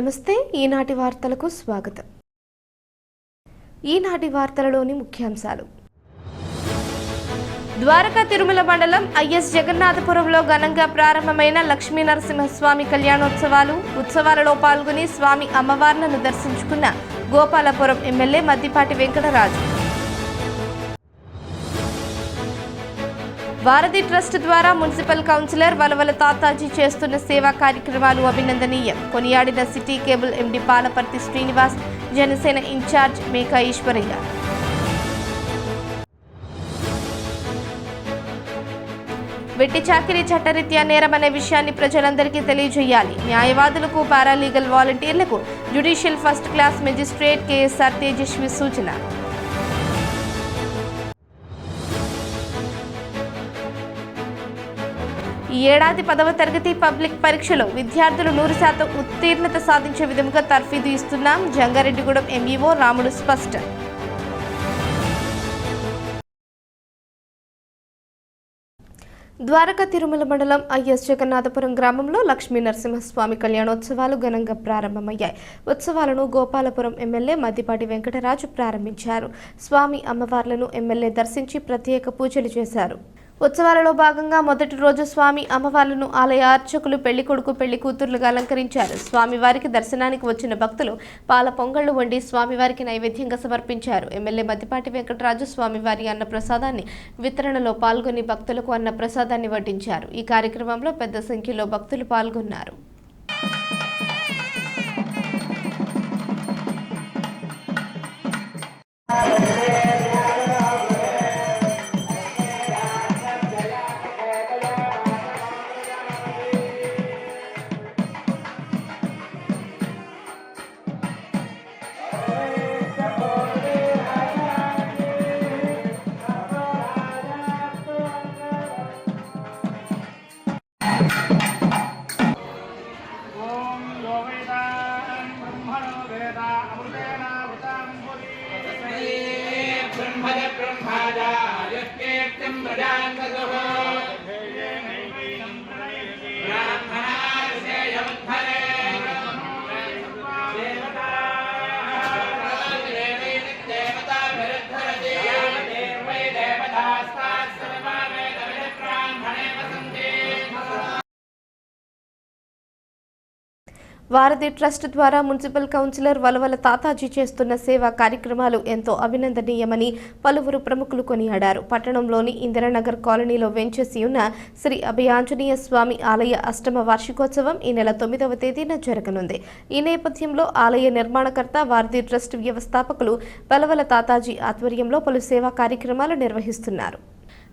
నమస్తే ఈనాటి వార్తలకు స్వాగతం. ఈనాటి వార్తలలోని ముఖ్యాంశాలు. ద్వారకా తిరుమల మండలం ఐఎస్ జగన్నాథపురంలో ఘనంగా ప్రారంభమైన లక్ష్మీ నరసింహస్వామి కళ్యాణోత్సవాలు. ఉత్సవాలలో పాల్గొని స్వామి అమ్మవార్లను దర్శించుకున్న గోపాలపురం ఎమ్మెల్యే మద్దిపాటి వెంకటరాజు. భారతి ట్రస్ట్ ద్వారా మున్సిపల్ కౌన్సిలర్ వలవల తాతాజీ చేస్తున్న సేవా కార్యక్రమాలు అభినందనీయం. కొనియాడిన city cable MD Palaparthi Srinivas, Janasena incharge Meka Eswaraiah. వెట్టి చాకిరీ చట్టరీత్యా నేరమనే విషయాన్ని ప్రజలందరికీ తెలియజేయాలి. న్యాయవాదులకు, పారాలీగల్ వాలంటీర్లకు judicial first class magistrate KSR Tejaswi సూచన. ఈ ఏడాది 10వ తరగతి పబ్లిక్ పరీక్షలో విద్యార్థులు 100% ఉత్తీర్ణత సాధించే విధంగా తర్ఫీదు ఇస్తున్నాం. జంగారెడ్డిగూడెం ఎంఈఓ రాముడు స్పష్టం. ద్వారకా తిరుమల మండలం ఐఎస్ జగన్నాథపురం గ్రామంలో లక్ష్మీ నరసింహస్వామి కళ్యాణోత్సవాలు ఘనంగా ప్రారంభమయ్యాయి. ఉత్సవాలను గోపాలపురం ఎమ్మెల్యే మద్దిపాటి వెంకటరాజు ప్రారంభించారు. స్వామి అమ్మవార్లను ఎమ్మెల్యే దర్శించి ప్రత్యేక పూజలు చేశారు. ఉత్సవాలలో భాగంగా మొదటి రోజు స్వామి అమ్మవార్లను ఆలయ అర్చకులు పెళ్లి కొడుకు పెళ్లి కూతుర్లుగా అలంకరించారు. స్వామివారికి దర్శనానికి వచ్చిన భక్తులు పాల పొంగళ్లు వండి స్వామివారికి నైవేద్యంగా సమర్పించారు. ఎమ్మెల్యే మద్దిపాటి వెంకటరాజు స్వామివారి అన్న ప్రసాదాన్ని వితరణలో పాల్గొని భక్తులకు అన్న ప్రసాదాన్ని వడ్డించారు. ఈ కార్యక్రమంలో పెద్ద సంఖ్యలో భక్తులు పాల్గొన్నారు. భారతి ట్రస్ట్ ద్వారా మున్సిపల్ కౌన్సిలర్ వలవల తాతాజీ చేస్తున్న సేవా కార్యక్రమాలు ఎంతో అభినందనీయమని పలువురు ప్రముఖులు కొనియాడారు. పట్టణంలోని ఇందిరానగర్ కాలనీలో వెంచేసి ఉన్న శ్రీ అభయాంజనేయ స్వామి ఆలయ అష్టమ వార్షికోత్సవం ఈ నెల 9వ తేదీన జరగనుంది. ఈ నేపథ్యంలో ఆలయ నిర్మాణకర్త భారతి ట్రస్ట్ వ్యవస్థాపకులు వలవల తాతాజీ ఆధ్వర్యంలో పలు సేవా కార్యక్రమాలు నిర్వహిస్తున్నారు.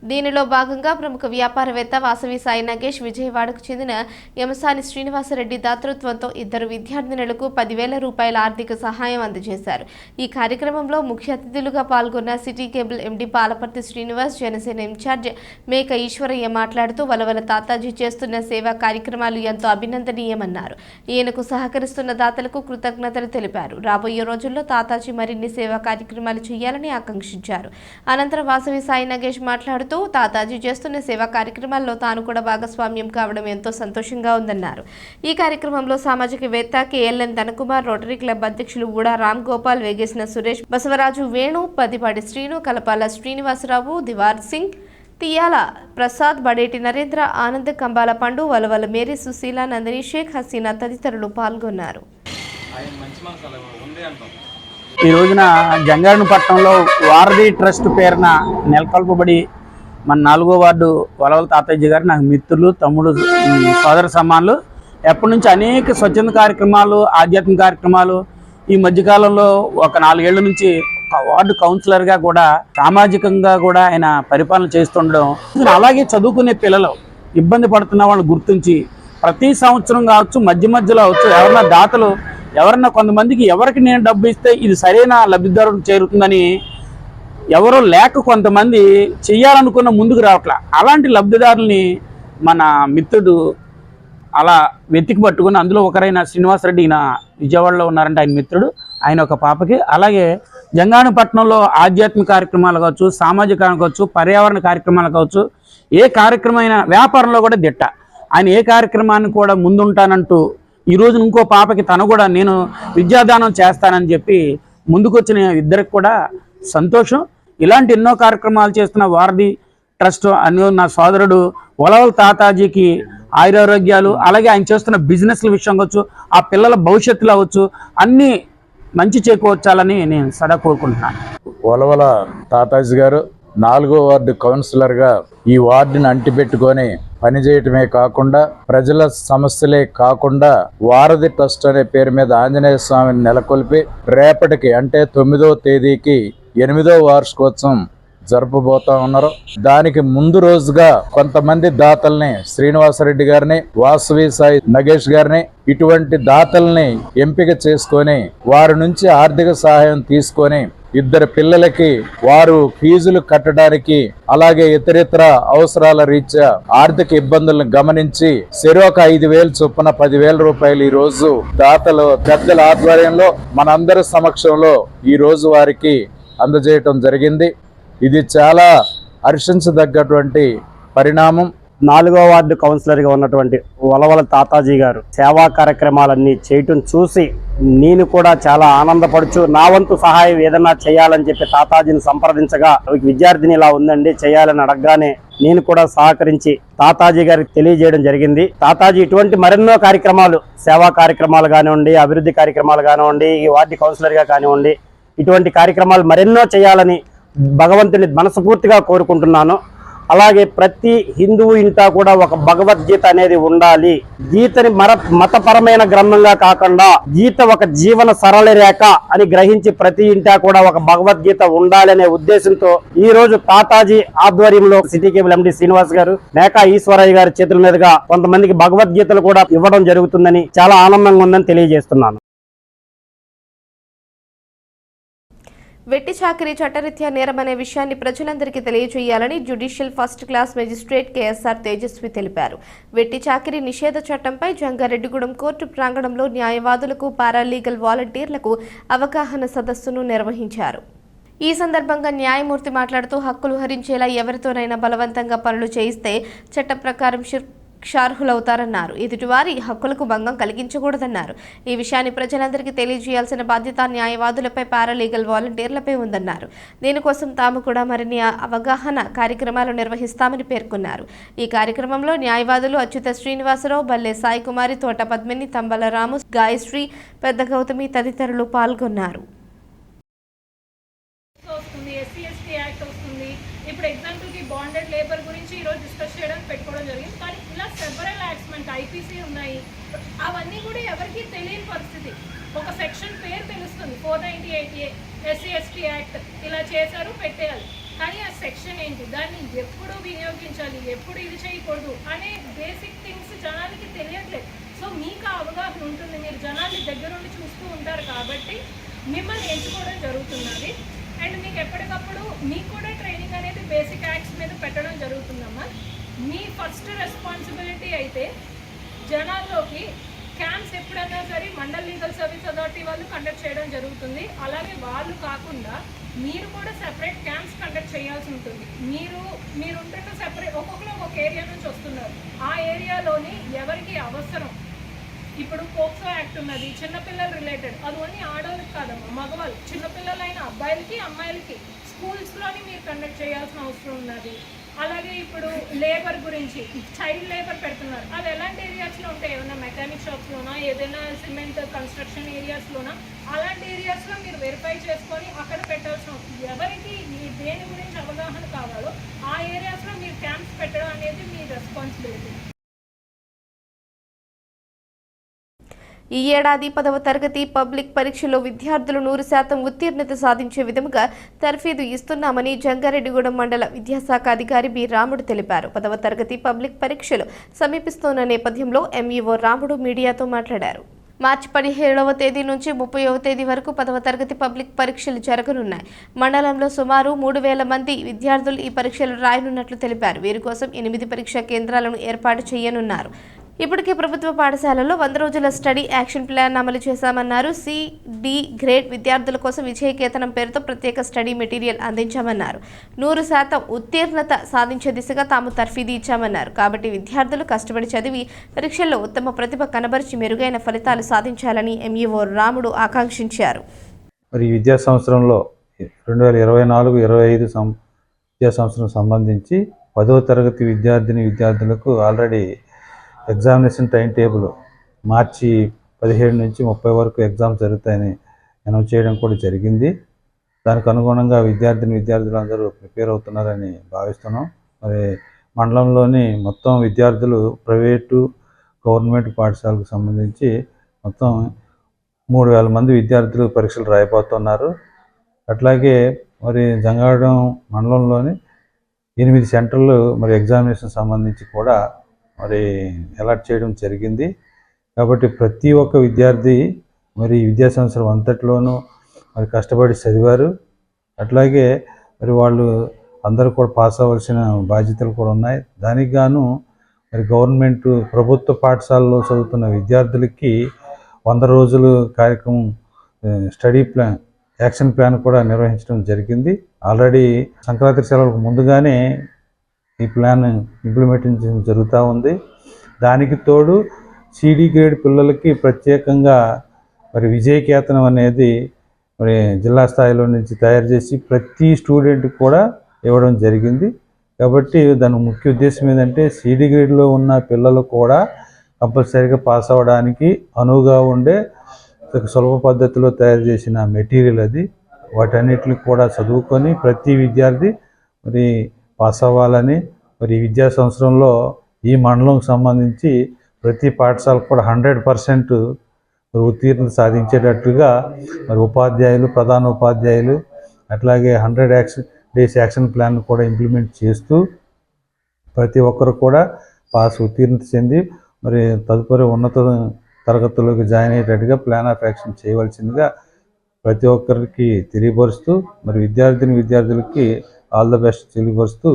దీనిలో భాగంగా ప్రముఖ వ్యాపారవేత్త వాసవి సాయి నగేష్, విజయవాడకు చెందిన యమసాని శ్రీనివాసరెడ్డి దాతృత్వంతో ఇద్దరు విద్యార్థినులకు 10,000 రూపాయల ఆర్థిక సహాయం అందజేశారు. ఈ కార్యక్రమంలో ముఖ్య అతిథులుగా పాల్గొన్న city cable MD Palaparthi Srinivas, Janasena incharge Meka Eshwaraiah మాట్లాడుతూ వలవల తాతాజీ చేస్తున్న సేవా కార్యక్రమాలు ఎంతో అభినందనీయమన్నారు. ఈయనకు సహకరిస్తున్న దాతలకు కృతజ్ఞతలు తెలిపారు. రాబోయే రోజుల్లో తాతాజీ మరిన్ని సేవా కార్యక్రమాలు చేయాలని ఆకాంక్షించారు. అనంతరం వాసవి సాయి నగేష్ మాట్లాడుతూ తాతాజీ చేస్తున్న సేవా కార్యక్రమాల్లో తాను కూడా భాగస్వామ్యం కావడం ఎంతో సంతోషంగా ఉందన్నారు. ఈ కార్యక్రమంలో సామాజికవేత్త కేఎల్ఎన్ ధనకుమార్, రోటరీ క్లబ్ అధ్యక్షులు ఊడా రామ్ గోపాల్, వేగేసిన సురేష్, బసవరాజు వేణు, పదిపాటి శ్రీను, కలపాల శ్రీనివాసరావు, దివార్ సింగ్, తియాల ప్రసాద్, బడేటి నరేంద్ర, ఆనంద్, కంబాల పండు, వలవల మేరీ, సుశీల, నందిని, షేక్ హసీనా తదితరులు పాల్గొన్నారు. ఈ రోజున జంగారెడ్డిపట్నంలో వారధి ట్రస్ట్ పేరున నెలకొల్పబడి మన 4వ వార్డు వలవల తాతయ్య గారు నాకు మిత్రులు, తమ్ముడు, సోదర సమానులు. ఎప్పటి నుంచి అనేక స్వచ్ఛంద కార్యక్రమాలు, ఆధ్యాత్మిక కార్యక్రమాలు, ఈ మధ్యకాలంలో ఒక 4 ఏళ్ల నుంచి వార్డు కౌన్సిలర్గా కూడా సామాజికంగా కూడా ఆయన పరిపాలన చేస్తుండడం, అలాగే చదువుకునే పిల్లలు ఇబ్బంది పడుతున్న వాళ్ళు గుర్తించి ప్రతి సంవత్సరం కావచ్చు, మధ్యలో అవచ్చు, ఎవరన్నా దాతలు ఎవరన్నా కొంతమందికి ఎవరికి నేను డబ్బు ఇస్తే ఇది సరైన లబ్ధిదారులకు చేరుతుందని ఎవరో లేక కొంతమంది చెయ్యాలనుకున్న ముందుకు రావట్లా. అలాంటి లబ్ధిదారుల్ని మన మిత్రుడు అలా వెతికి పట్టుకుని అందులో ఒకరైన శ్రీనివాసరెడ్డి, ఈయన విజయవాడలో ఉన్నారంటే ఆయన మిత్రుడు, ఆయన ఒక పాపకి. అలాగే జంగారెడ్డిపట్నంలో ఆధ్యాత్మిక కార్యక్రమాలు కావచ్చు, సామాజిక కావచ్చు, పర్యావరణ కార్యక్రమాలు కావచ్చు, ఏ కార్యక్రమమైన వ్యాపారంలో కూడా దిట్ట. ఆయన ఏ కార్యక్రమాన్ని కూడా ముందుంటానంటూ ఈ రోజు ఇంకో పాపకి తను కూడా నేను విద్యాదానం చేస్తానని చెప్పి ముందుకొచ్చిన ఇద్దరికి కూడా సంతోషం. ఇలాంటి ఎన్నో కార్యక్రమాలు చేస్తున్న వారధి ట్రస్ట్ అని నా సోదరుడు వలవల తాతాజీకి ఆయురారోగ్యాలు, అలాగే ఆయన చేస్తున్న బిజినెస్ల విషయం కావచ్చు, ఆ పిల్లల భవిష్యత్తులో అవ్వచ్చు, అన్నీ మంచి చేకూర్చాలని నేను సదా కోరుకుంటున్నాను. వలవల తాతాజీ గారు 4వ వార్డు కౌన్సిలర్గా ఈ వార్డుని అంటిపెట్టుకొని పనిచేయటమే కాకుండా ప్రజల సమస్యలే కాకుండా వారధి ట్రస్ట్ అనే పేరు మీద ఆంజనేయ స్వామిని నెలకొల్పి రేపటికి అంటే 9వ తేదీకి 8వ వార్షికోత్సవం జరపబోతా ఉన్నారు. దానికి ముందు రోజుగా కొంతమంది దాతల్ని శ్రీనివాసరెడ్డి గారిని, వాసవి సాయి నగేష్ గారిని, ఇటువంటి దాతల్ని ఎంపిక చేసుకొని వారి నుంచి ఆర్థిక సహాయం తీసుకొని 2 పిల్లలకి వారు ఫీజులు కట్టడానికి, అలాగే ఇతరితర అవసరాల రీత్యా ఆర్థిక ఇబ్బందులను గమనించి చెరొక 5,000 చొప్పున 10,000 రూపాయలు ఈ రోజు దాతలు పెద్దల ఆధ్వర్యంలో మనందరి సమక్షంలో ఈ రోజు వారికి అందజేయటం జరిగింది. ఇది చాలా హర్షించదగ్గటువంటి పరిణామం. 4వ వార్డు కౌన్సిలర్గా ఉన్నటువంటి వలవల తాతాజీ గారు సేవా కార్యక్రమాలన్నీ చేయటం చూసి నేను కూడా చాలా ఆనందపడుచు నా వంతు సహాయం ఏదన్నా చేయాలని చెప్పి తాతాజీని సంప్రదించగా విద్యార్థిని ఇలా ఉందండి చేయాలని అడగగానే నేను కూడా సహకరించి తాతాజీ గారికి తెలియజేయడం జరిగింది. తాతాజీ ఇటువంటి మరెన్నో కార్యక్రమాలు, సేవా కార్యక్రమాలు కానివ్వండి, అభివృద్ధి కార్యక్రమాలు కానివ్వండి, ఈ వార్డు కౌన్సిలర్గా కానివ్వండి, ఇటువంటి కార్యక్రమాలు మరెన్నో చేయాలని భగవంతుని మనస్ఫూర్తిగా కోరుకుంటున్నాను. అలాగే ప్రతి హిందువు ఇంటా కూడా ఒక భగవద్గీత అనేది ఉండాలి. గీతని మతపరమైన గ్రంథంగా కాకుండా గీత ఒక జీవన సరళ రేఖ అని గ్రహించి ప్రతి ఇంటా కూడా ఒక భగవద్గీత ఉండాలి అనే ఉద్దేశంతో ఈ రోజు తాతాజీ ఆధ్వర్యంలో సిటీ కేబుల్ ఎండి శ్రీనివాస్ గారు, మేకా ఈశ్వరయ్య గారి చేతుల మీదుగా కొంతమందికి భగవద్గీతలు కూడా ఇవ్వడం జరుగుతుందని చాలా ఆనందంగా ఉందని తెలియజేస్తున్నాను. వెట్టి చాకిరీ చట్టరీత్యా నేరమనే విషయాన్ని ప్రజలందరికీ తెలియజేయాలని judicial first class magistrate KSR Tejaswi తెలిపారు. వెట్టి చాకిరీ నిషేధ చట్టంపై జంగారెడ్డిగూడెం కోర్టు ప్రాంగణంలో న్యాయవాదులకు, పారాలీగల్ వాలంటీర్లకు అవగాహన సదస్సును నిర్వహించారు. ఈ సందర్భంగా న్యాయమూర్తి మాట్లాడుతూ హక్కులు హరించేలా ఎవరితోనైనా బలవంతంగా పనులు చేయిస్తే చట్ట ప్రకారం క్షార్హులవుతారన్నారు. ఎదుటివారి హక్కులకు భంగం కలిగించకూడదన్నారు. ఈ విషయాన్ని ప్రజలందరికీ తెలియజేయాల్సిన బాధ్యత న్యాయవాదులపై, పారాలీగల్ వాలంటీర్లపై ఉందన్నారు. దీనికోసం తాము కూడా మరిన్ని అవగాహన కార్యక్రమాలు నిర్వహిస్తామని పేర్కొన్నారు. ఈ కార్యక్రమంలో న్యాయవాదులు అచ్యుత శ్రీనివాసరావు, బల్లె సాయి కుమారి, తోట పద్మిని, తంబల రాము, గాయశ్రీ, పెద్ద గౌతమి తదితరులు పాల్గొన్నారు. ఇప్పుడు ఎగ్జాంపుల్కి బాండెడ్ లేబర్ గురించి ఈరోజు డిస్కస్ చేయడానికి పెట్టుకోవడం జరిగింది. కానీ ఇలా సెవరల్ యాక్ట్స్ మనకి ఐపీసీ ఉన్నాయి, అవన్నీ కూడా ఎవరికి తెలియని పరిస్థితి. ఒక సెక్షన్ పేరు తెలుస్తుంది, 498A SC/ST యాక్ట్, ఇలా చేశారు పెట్టేయాలి, కానీ ఆ సెక్షన్ ఏంటి, దాన్ని ఎప్పుడు వినియోగించాలి, ఎప్పుడు ఇది చేయకూడదు అనే బేసిక్ థింగ్స్ జనాలకి తెలియట్లేదు. సో మీకు అవగాహన ఉంటుంది, మీరు జనాల్ని దగ్గరుండి చూస్తూ ఉంటారు కాబట్టి మిమ్మల్ని ఎంచుకోవడం జరుగుతున్నది. అండ్ మీకు ఎప్పటికప్పుడు మీకు కూడా ట్రైనింగ్ అనేది బేసిక్ యాక్ట్స్ మీద పెట్టడం జరుగుతుందమ్మా. మీ ఫస్ట్ రెస్పాన్సిబిలిటీ అయితే జనాల్లోకి క్యాంప్స్ ఎప్పుడైనా సరే మండల్ లీగల్ సర్వీస్ అథారిటీ వాళ్ళు కండక్ట్ చేయడం జరుగుతుంది. అలాగే వాళ్ళు కాకుండా మీరు కూడా సెపరేట్ క్యాంప్స్ కండక్ట్ చేయాల్సి ఉంటుంది. మీరు ఉంటున్న సెపరేట్ ఒక్కొక్కరు ఒక ఏరియా నుంచి వస్తున్నారు, ఆ ఏరియాలోని ఎవరికి అవసరం. ఇప్పుడు పోక్సో యాక్ట్ ఉన్నది, చిన్నపిల్లలు రిలేటెడ్, అది ఓన్లీ ఆడవాళ్ళకి కాదమ్మా, మగవాళ్ళు, చిన్నపిల్లలైన అబ్బాయిలకి అమ్మాయిలకి స్కూల్స్లోని మీరు కండక్ట్ చేయాల్సిన అవసరం ఉన్నది. అలాగే ఇప్పుడు లేబర్ గురించి చైల్డ్ లేబర్ పెడుతున్నారు, అది ఎలాంటి ఏరియాస్లో ఉంటాయి, ఏమైనా మెకానిక్ షాప్స్లోనా, ఏదైనా సిమెంట్ కన్స్ట్రక్షన్ ఏరియాస్లోనా, అలాంటి ఏరియాస్లో మీరు వెరిఫై చేసుకొని అక్కడ పెట్టాల్సిన అవసరం. ఎవరికి దేని గురించి అవగాహన కావాలో ఆ ఏరియాస్లో మీరు క్యాంప్స్ పెట్టడం అనేది మీ రెస్పాన్సిబిలిటీ. ఈ ఏడాది 10వ తరగతి పబ్లిక్ పరీక్షలో విద్యార్థులు 100% ఉత్తీర్ణత సాధించే విధంగా తర్ఫీదు ఇస్తున్నామని జంగారెడ్డిగూడెం మండల విద్యాశాఖ అధికారి బి రాముడు తెలిపారు. 10వ తరగతి పబ్లిక్ పరీక్షలు సమీపిస్తున్న నేపథ్యంలో ఎంఈఓ రాముడు మీడియాతో మాట్లాడారు. మార్చి 17వ తేదీ నుంచి 30వ తేదీ వరకు 10వ తరగతి పబ్లిక్ పరీక్షలు జరగనున్నాయి. మండలంలో సుమారు 3,000 మంది విద్యార్థులు ఈ పరీక్షలు రాయనున్నట్లు తెలిపారు. వీరి కోసం 8 పరీక్షా కేంద్రాలను ఏర్పాటు చేయనున్నారు. ఇప్పటికే ప్రభుత్వ పాఠశాలలో 100 రోజుల స్టడీ యాక్షన్ ప్లాన్ అమలు చేశామన్నారు. సి-డి గ్రేడ్ విద్యార్థుల కోసం విజయకేతనం పేరుతో ప్రత్యేక స్టడీ మెటీరియల్ అందించామన్నారు. 100% ఉత్తీర్ణత సాధించే దిశగా తాము తర్ఫీదు ఇచ్చామన్నారు. కాబట్టి విద్యార్థులు కష్టపడి చదివి పరీక్షల్లో ఉత్తమ ప్రతిభ కనబరిచి మెరుగైన ఫలితాలు సాధించాలని ఎంఈఓ రాముడు ఆకాంక్షించారు. మరి ఈ విద్యా సంవత్సరంలో 2024-25 విద్యా సంవత్సరం సంబంధించి 10వ తరగతి విద్యార్థులకు ఆల్రెడీ ఎగ్జామినేషన్ టైం టేబుల్ మార్చి 17 నుంచి 30 వరకు ఎగ్జామ్స్ జరుగుతాయని అనౌన్స్ చేయడం కూడా జరిగింది. దానికి అనుగుణంగా విద్యార్థులందరూ ప్రిపేర్ అవుతున్నారని భావిస్తున్నాం. మరి మండలంలోని మొత్తం విద్యార్థులు ప్రైవేటు గవర్నమెంట్ పాఠశాలకు సంబంధించి మొత్తం 3000 మంది విద్యార్థులు పరీక్షలు రాయబోతున్నారు. అట్లాగే మరి జంగారం మండలంలోని 8 సెంటర్లు మరి ఎగ్జామినేషన్ సంబంధించి కూడా మరి అలాట్ చేయడం జరిగింది. కాబట్టి ప్రతి ఒక్క విద్యార్థి మరి విద్యా సంవత్సరం అంతట్లోనూ మరి కష్టపడి చదివారు. అట్లాగే మరి వాళ్ళు అందరూ కూడా పాస్ అవ్వాల్సిన బాధ్యతలు కూడా ఉన్నాయి. దానికి గాను మరి గవర్నమెంట్ ప్రభుత్వ పాఠశాలలో చదువుతున్న విద్యార్థులకి 100 రోజులు కార్యక్రమం స్టడీ ప్లాన్ యాక్షన్ ప్లాన్ కూడా నిర్వహించడం జరిగింది. ఆల్రెడీ సంక్రాంతి సెలవులకు ముందుగానే ఈ ప్లాన్ ఇంప్లిమెంటేషన్ జరుగుతూ ఉంది. దానికి తోడు సిడి గ్రేడ్ పిల్లలకి ప్రత్యేకంగా మరి విజయకేతనం అనేది మరి జిల్లా స్థాయిలో నుంచి తయారు చేసి ప్రతి స్టూడెంట్కి కూడా ఇవ్వడం జరిగింది. కాబట్టి దాని ముఖ్య ఉద్దేశం ఏంటంటే సిడి గ్రేడ్లో ఉన్న పిల్లలు కూడా కంపల్సరీగా పాస్ అవ్వడానికి అనువుగా ఉండే సులభ పద్ధతిలో తయారు చేసిన మెటీరియల్ అది. వాటన్నిటిని కూడా చదువుకొని ప్రతి విద్యార్థి మరి పాస్ అవ్వాలని మరి విద్యా సంవత్సరంలో ఈ మండలంకి సంబంధించి ప్రతి పాఠశాలకు కూడా 100% ఉత్తీర్ణత సాధించేటట్లుగా మరి ఉపాధ్యాయులు, ప్రధాన ఉపాధ్యాయులు అట్లాగే 100 డేస్ యాక్షన్ ప్లాన్ కూడా ఇంప్లిమెంట్ చేస్తూ ప్రతి ఒక్కరు కూడా ఉత్తీర్ణత చెంది మరి తదుపరి ఉన్నత తరగతుల్లోకి జాయిన్ అయ్యేటట్టుగా ప్లాన్ ఆఫ్ యాక్షన్ చేయవలసిందిగా ప్రతి ఒక్కరికి తెలియపరుస్తూ మరి విద్యార్థులకి ఆల్ ద బెస్ట్ తెలియపరుస్తూ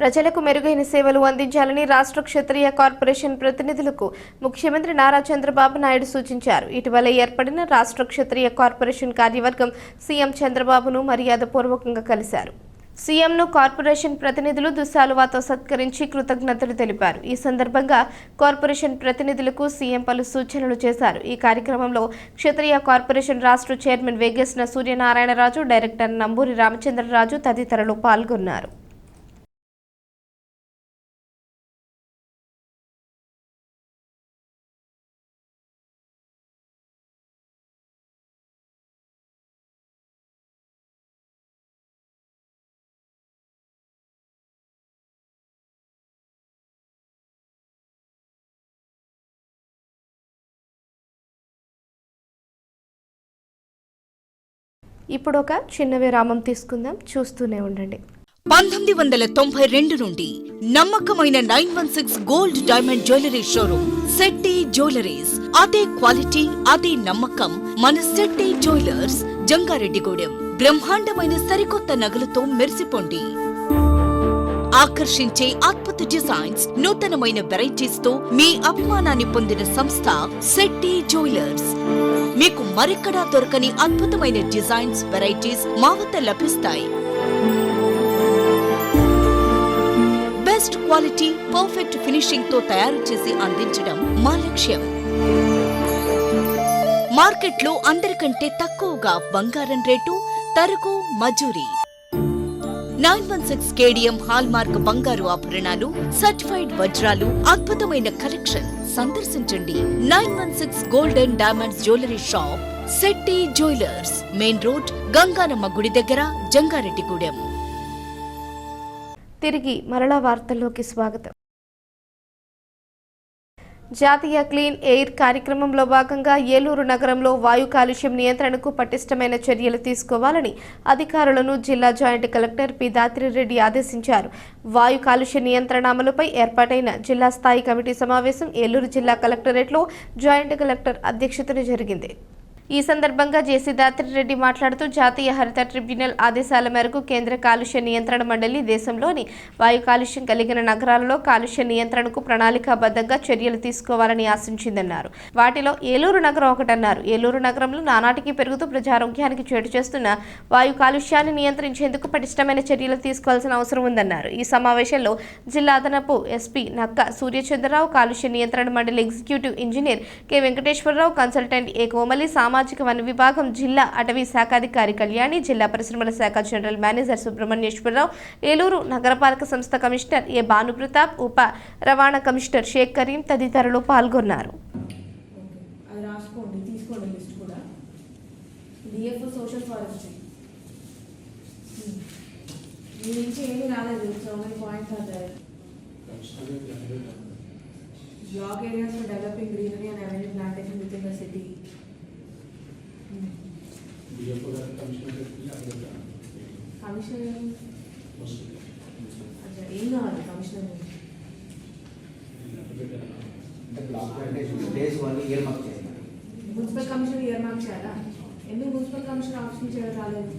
ప్రజలకు మెరుగైన సేవలు అందించాలని రాష్ట్ర క్షత్రియ కార్పొరేషన్ ప్రతినిధులకు ముఖ్యమంత్రి నారా చంద్రబాబు నాయుడు సూచించారు. ఇటీవల ఏర్పడిన రాష్ట్ర క్షత్రియ కార్పొరేషన్ కార్యవర్గం సీఎం చంద్రబాబును మర్యాదపూర్వకంగా కలిశారు. సీఎంను కార్పొరేషన్ ప్రతినిధులు దుస్సాలువాతో సత్కరించి కృతజ్ఞతలు తెలిపారు. ఈ సందర్భంగా కార్పొరేషన్ ప్రతినిధులకు సీఎం పలు సూచనలు చేశారు. ఈ కార్యక్రమంలో క్షత్రియ కార్పొరేషన్ రాష్ట్ర చైర్మన్ వేగేశ్న సూర్యనారాయణరాజు, డైరెక్టర్ నంబూరి రామచంద్రరాజు తదితరులు పాల్గొన్నారు. ఇప్పుడు ఒక చిన్న విరామం తీసుకుందాం, చూస్తూనే ఉండండి. 1992 నుండి నమ్మకమైన 916 gold diamond jewellery showroom Shetty jewelleries. అదే క్వాలిటీ, అదే నమ్మకం మన శెట్టి జ్యువెలర్స్, జంగారెడ్డిగూడెం. బ్రహ్మాండమైన సరికొత్త నగలతో మెరిసిపోండి. ఆకర్షించే అద్భుత డిజైన్స్, నూతనమైన వెరైటీస్ తో మీ అభిమానాన్ని పొందిన సంస్థ శెట్టి జ్యువెలర్స్. మీకు మరెక్కడా దొరకని అద్భుతమైన డిజైన్స్, వెరైటీస్ మా వద్ద లభిస్తాయి. బెస్ట్ క్వాలిటీ, పర్ఫెక్ట్ ఫినిషింగ్ తో తయారు చేసి అందించడం మా లక్ష్యం. మార్కెట్లో అందరికంటే తక్కువగా బంగారం రేటు, తరుగు, మజూరీ. 916 కేడిఎం హాల్ మార్క్ బంగారు ఆభరణాలు, సర్టిఫైడ్ వజ్రాలు, అద్భుతమైన కలెక్షన్. సందర్శించండి 916 gold and diamonds jewellery shop, Shetty jewellers, main road, Ganganamma గుడి దగ్గర, జంగారెడ్డిగూడెం. తిరిగి మరలా వార్తల్లోకి స్వాగతం. జాతీయ క్లీన్ ఎయిర్ కార్యక్రమంలో భాగంగా ఏలూరు నగరంలో వాయు కాలుష్యం నియంత్రణకు పటిష్టమైన చర్యలు తీసుకోవాలని అధికారులను జిల్లా జాయింట్ కలెక్టర్ పి దాత్రిరెడ్డి ఆదేశించారు. వాయు కాలుష్య నియంత్రణ అమలుపై ఏర్పాటైన జిల్లా స్థాయి కమిటీ సమావేశం ఏలూరు జిల్లా కలెక్టరేట్లో జాయింట్ కలెక్టర్ అధ్యక్షతన జరిగింది. ఈ సందర్భంగా జేసీ దాత్రిరెడ్డి మాట్లాడుతూ జాతీయ హరిత ట్రిబ్యునల్ ఆదేశాల మేరకు కేంద్ర కాలుష్య నియంత్రణ మండలి దేశంలోని వాయు కాలుష్యం కలిగిన నగరాలలో కాలుష్య నియంత్రణకు ప్రణాళికాబద్ధంగా చర్యలు తీసుకోవాలని ఆశించిందన్నారు. వాటిలో ఏలూరు నగరం ఒకటన్నారు. ఏలూరు నగరంలో నానాటికి పెరుగుతూ ప్రజారోగ్యానికి చేటు చేస్తున్న వాయు కాలుష్యాన్ని నియంత్రించేందుకు పటిష్టమైన చర్యలు తీసుకోవాల్సిన అవసరం ఉందన్నారు. ఈ సమావేశంలో జిల్లా అదనపు ఎస్పీ నక్క సూర్యచంద్రరావు, కాలుష్య నియంత్రణ మండలి executive engineer K Venkateswararao, consultant A Komali, సామాజిక వన విభాగం జిల్లా అటవీ శాఖాధికారి కళ్యాణి, జిల్లా పరిశ్రమల శాఖ జనరల్ మేనేజర్ సుబ్రహ్మణ్యేశ్వరరావు, ఏలూరు నగరపాలక సంస్థ కమిషనర్ ఏ భానుప్రతాప్, ఉప రవాణా కమిషనర్ షేక్ కరీం తదితరులు పాల్గొన్నారు. అది రాసుకోండి, తీసుకోండి లిస్ట్ కూడా. డిఎఫ్ఓ సోషల్ ఫారెస్ట్రీ మీ నుంచి ఏమీ రాలేదు. So many points are there. Jog areas for developing greenery and avenue plantation within the city. Commissioner. अच्छा ఏం కావాలి commissioner? Municipal commissioner earmark చేయాలా? ఎందుకు మున్సిపల్ కమిషనర్ ఆప్షన్ చేయడం రాలేదు?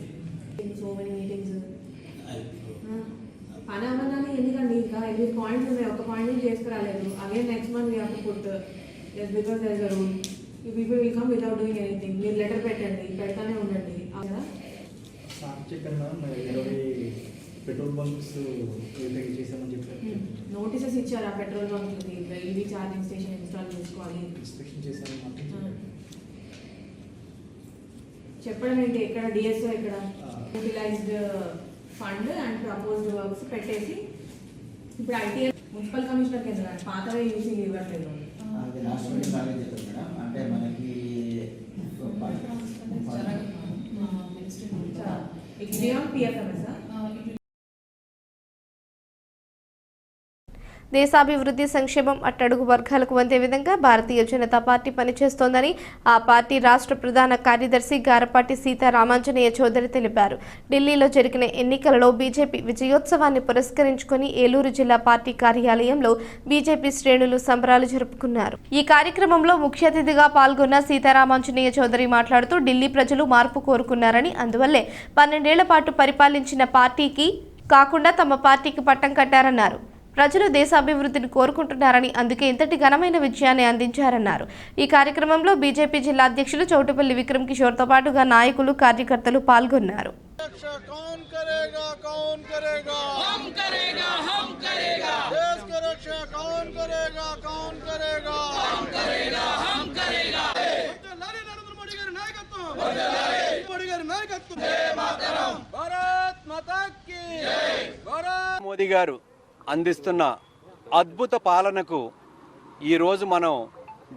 So many meetings. పని అవ్వగానే ఎందుకండి ఇంకా 8 పాయింట్స్ ఉన్నాయి, ఒక పాయింట్ చేసుకురాలేదు. Again next month we have to put just because there is a rule. You people will come without doing anything. మీరు లెటర్ పెట్టండి, పెడతానే ఉండండి. అవునా పెట్రోల్ బంక్స్ చేసామని చెప్పి నోటీసెస్ ఇచ్చారా? పెట్రోల్ బంక్లకి ఈవీ ఛార్జింగ్ స్టేషన్ ఇన్స్టాల్ చేసుకోవాలి ఇన్స్పెక్షన్ చేశాను. చెప్పడం ఏంటి? ఎక్కడ డిఎస్ఓ ఎక్కడ utilized fund and proposed works పెట్టేసి ఇప్పుడు ఐటీఎల్ మున్సిపల్ కమిషనర్ కింద పాతవే యూసింగ్ ఇవ్వట్లేదు. అంటే మనకి దేశాభివృద్ధి సంక్షేమం అట్టడుగు వర్గాలకు అందే విధంగా భారతీయ జనతా పార్టీ పనిచేస్తోందని ఆ పార్టీ రాష్ట్ర ప్రధాన కార్యదర్శి గారపాటి సీతారామాంజనేయ చౌదరి తెలిపారు. ఢిల్లీలో జరిగిన ఎన్నికలలో బీజేపీ విజయోత్సవాన్ని పురస్కరించుకొని ఏలూరు జిల్లా పార్టీ కార్యాలయంలో బీజేపీ శ్రేణులు సంబరాలు జరుపుకున్నారు. ఈ కార్యక్రమంలో ముఖ్య అతిథిగా పాల్గొన్న సీతారామాంజనేయ చౌదరి మాట్లాడుతూ ఢిల్లీ ప్రజలు మార్పు కోరుకున్నారని, అందువల్లే 12 ఏళ్ల పాటు పరిపాలించిన పార్టీకి కాకుండా తమ పార్టీకి పట్టం కట్టారన్నారు. ప్రజలు దేశాభివృద్ధిని కోరుకుంటున్నారని, అందుకే ఇంతటి ఘనమైన విజయాన్ని అందించారన్నారు. ఈ కార్యక్రమంలో బీజేపీ జిల్లా అధ్యక్షులు చౌటపల్లి విక్రమ్ కిషోర్తో పాటుగా నాయకులు, కార్యకర్తలు పాల్గొన్నారు. మోదీ గారు అందిస్తున్న అద్భుత పాలనకు ఈరోజు మనం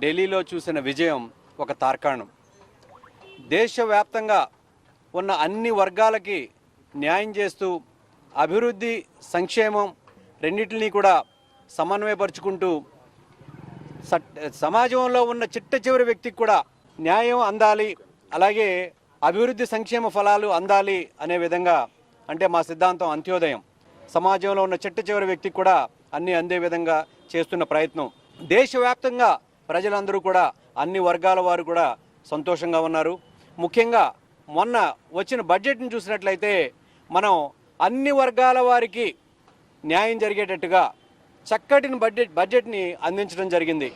ఢిల్లీలో చూసిన విజయం ఒక తార్కాణం. దేశవ్యాప్తంగా ఉన్న అన్ని వర్గాలకి న్యాయం చేస్తూ అభివృద్ధి, సంక్షేమం రెండింటినీ కూడా సమన్వయపరుచుకుంటూ సమాజంలో ఉన్న చిట్ట చివరి వ్యక్తికి కూడా న్యాయం అందాలి, అలాగే అభివృద్ధి సంక్షేమ ఫలాలు అందాలి అనే విధంగా, అంటే మా సిద్ధాంతం అంత్యోదయం. సమాజంలో ఉన్న చిట్ట చివరి వ్యక్తికి కూడా అన్నీ అందే విధంగా చేస్తున్న ప్రయత్నం. దేశవ్యాప్తంగా ప్రజలందరూ కూడా, అన్ని వర్గాల వారు కూడా సంతోషంగా ఉన్నారు. ముఖ్యంగా మొన్న వచ్చిన బడ్జెట్ని చూసినట్లయితే మనం అన్ని వర్గాల వారికి న్యాయం జరిగేటట్టుగా చక్కటి బడ్జెట్ని అందించడం జరిగింది.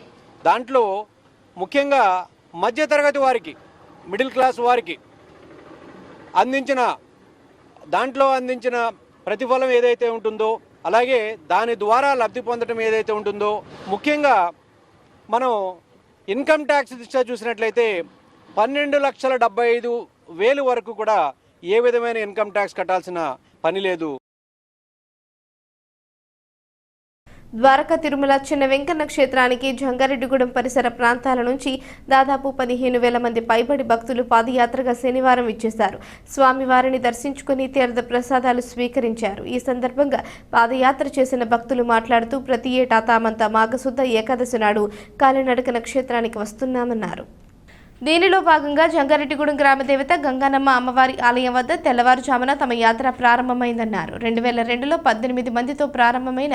దాంట్లో ముఖ్యంగా మధ్యతరగతి వారికి, మిడిల్ క్లాస్ వారికి అందించిన ప్రతిఫలం ఏదైతే ఉంటుందో, అలాగే దాని ద్వారా లబ్ధి పొందడం ఏదైతే ఉంటుందో, ముఖ్యంగా మనం ఇన్కమ్ ట్యాక్స్ దిశ చూసినట్లయితే 12,75,000 వరకు కూడా ఏ విధమైన ఇన్కమ్ ట్యాక్స్ కట్టాల్సిన పని లేదు. ద్వారకా తిరుమల చిన్న వెంకన్న క్షేత్రానికి జంగారెడ్డిగూడెం పరిసర ప్రాంతాల నుంచి దాదాపు 15,000 మంది పైబడి భక్తులు పాదయాత్రగా శనివారం ఇచ్చేశారు. స్వామివారిని దర్శించుకుని తీర్థ ప్రసాదాలు స్వీకరించారు. ఈ సందర్భంగా పాదయాత్ర చేసిన భక్తులు మాట్లాడుతూ ప్రతి ఏటా తామంతా మాఘశుద్ధ ఏకాదశి నాడు కాలినడకన క్షేత్రానికి వస్తున్నామన్నారు. దీనిలో భాగంగా జంగారెడ్డిగూడెం గ్రామ దేవత గంగానమ్మ అమ్మవారి ఆలయం వద్ద తెల్లవారుజామున తమ యాత్ర ప్రారంభమైందన్నారు. 2002లో 18 మందితో ప్రారంభమైన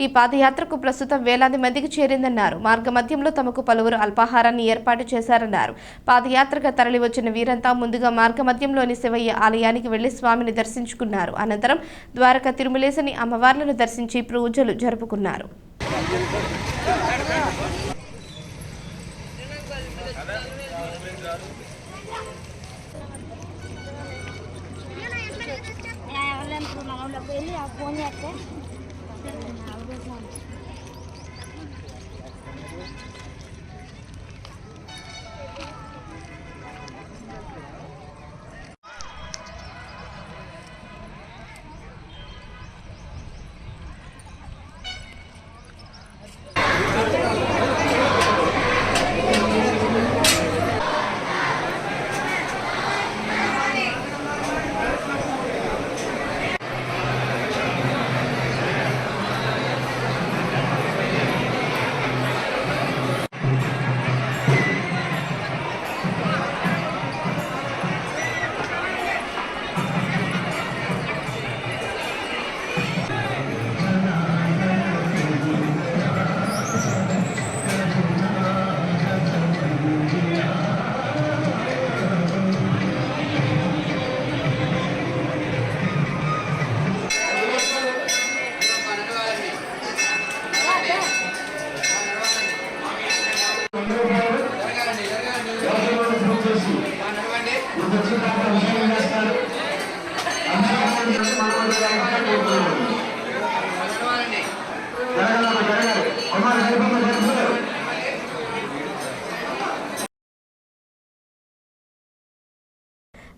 ఈ పాదయాత్రకు ప్రస్తుతం వేలాది మందికి చేరిందన్నారు. మార్గమధ్యంలో తమకు పలువురు అల్పాహారాన్ని ఏర్పాటు చేశారన్నారు. పాదయాత్రగా తరలి వచ్చిన వీరంతా ముందుగా మార్గమధ్యంలోని శివయ్య ఆలయానికి వెళ్లి స్వామిని దర్శించుకున్నారు. అనంతరం ద్వారకా తిరుమలేశని అమ్మవార్లను దర్శించి పూజలు జరుపుకున్నారు.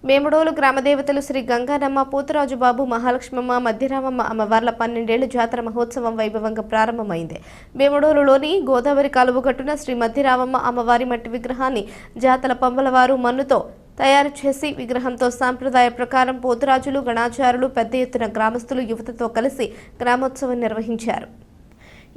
మేముడోలు గ్రామదేవతలు శ్రీ గంగానమ్మ, పోతురాజు బాబు, మహాలక్ష్మమ్మ, మధ్యరామమ్మ అమ్మవార్ల 12 జాతర మహోత్సవం వైభవంగా ప్రారంభమైంది. మేముడోలులోని గోదావరి కాలువగట్టున శ్రీ మధ్యరామమ్మ అమ్మవారి మట్టి విగ్రహాన్ని జాతల పంబలవారు మన్నుతో తయారు చేసి విగ్రహంతో సాంప్రదాయ ప్రకారం పోతురాజులు, గణాచారులు, పెద్ద ఎత్తున గ్రామస్తులు యువతతో కలిసి గ్రామోత్సవం నిర్వహించారు.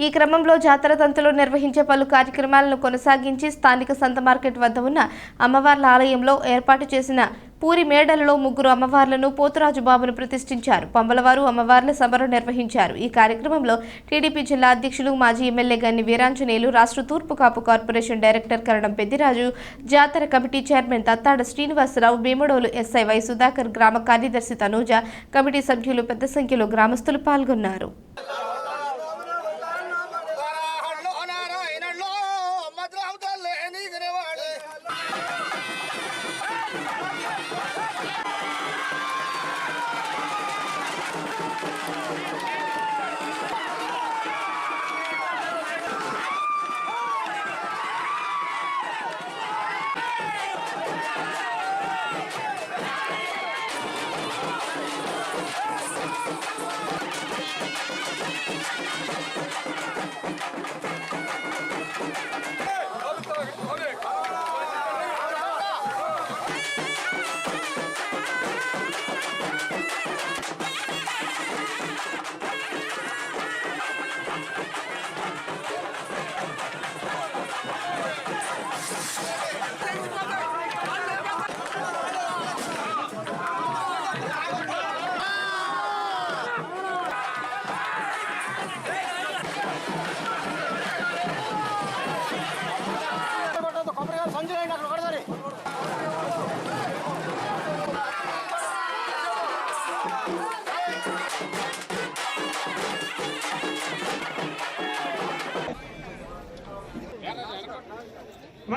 ఈ క్రమంలో జాతర తంతులో నిర్వహించే పలు కార్యక్రమాలను కొనసాగించి స్థానిక సంత మార్కెట్ వద్ద ఉన్న అమ్మవార్ల ఆలయంలో ఏర్పాటు చేసిన పూరి మేడలలో 3 అమ్మవార్లను, పోతురాజు బాబును ప్రతిష్ఠించారు. పంబలవారు అమ్మవార్ల సభను నిర్వహించారు. ఈ కార్యక్రమంలో టీడీపీ జిల్లా అధ్యక్షులు, మాజీ ఎమ్మెల్యే గన్ని వీరాంజనేయులు, రాష్ట్ర తూర్పు కాపు కార్పొరేషన్ డైరెక్టర్ కరణం పెద్దిరాజు, జాతర committee chairman Tattada Srinivasarao, Bhimadolu SI Y Sudhakar, గ్రామ కార్యదర్శి తనూజ, కమిటీ సభ్యులు పెద్ద సంఖ్యలో గ్రామస్తులు పాల్గొన్నారు.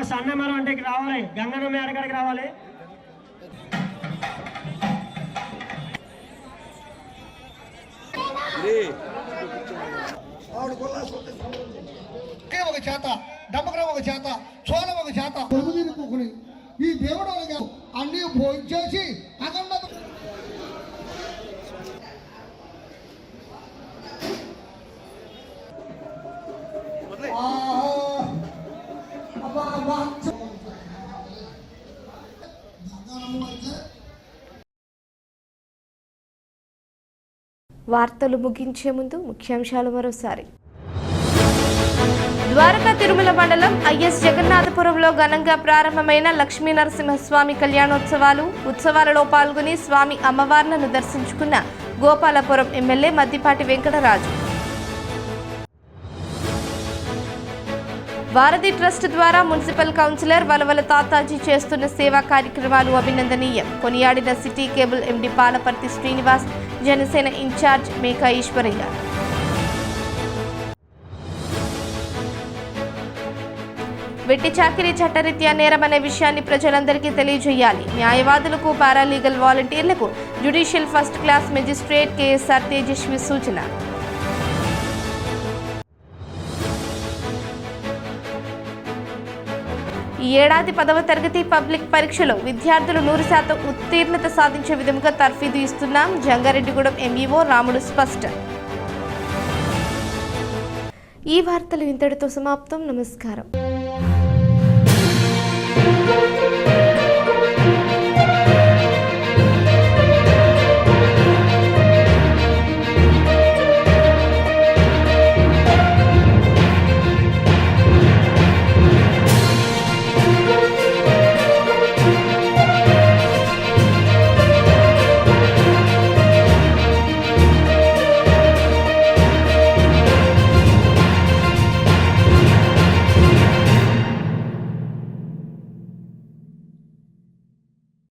సన్నమరం అంటే రావాలి, గంగనమ్మ ఎక్కడికి రావాలి. ఒక చేత, డబ్బగ్రామ ఒక చేత, చోళం ఒక చేత పొరుగుని ఈ దేవుడు అన్ని భోజనం చేసి అఖండ వార్తలు ముగించే ముందు ముఖ్యాంశాలు మరోసారి. ద్వారకా తిరుమల మండలం ఐఎస్ జగన్నాథపురంలో ఘనంగా ప్రారంభమైన లక్ష్మీ నరసింహస్వామి కళ్యాణోత్సవాలు. ఉత్సవాలలో పాల్గొని స్వామి అమ్మవార్లను దర్శించుకున్న గోపాలపురం ఎమ్మెల్యే మద్దిపాటి వెంకటరాజు. వారధి ట్రస్ట్ ద్వారా మున్సిపల్ కౌన్సిలర్ వలవల తాతాజీ చేస్తున్న సేవా కార్యక్రమాలు అభినందనీయం. కొనియాడిన city cable MD Palaparthi Srinivas, Janasena incharge Meka Eswaraiah. వెట్టి చాకిరీ చట్టరీత్యా నేరమనే విషయాన్ని ప్రజలందరికీ తెలియజేయాలి. న్యాయవాదులకు, పారాలీగల్ వాలంటీర్లకు judicial first class magistrate KSR Tejaswi సూచన. ఈ ఏడాది 10వ తరగతి పబ్లిక్ పరీక్షలో విద్యార్థులు 100% ఉత్తీర్ణత సాధించే విధంగా తర్ఫీదు ఇస్తున్నాం. జంగారెడ్డిగూడెం ఎంఈఓ రాముడు స్పష్టం. ఈ వార్తలు ఇంతటితో సమాప్తం. నమస్కారం.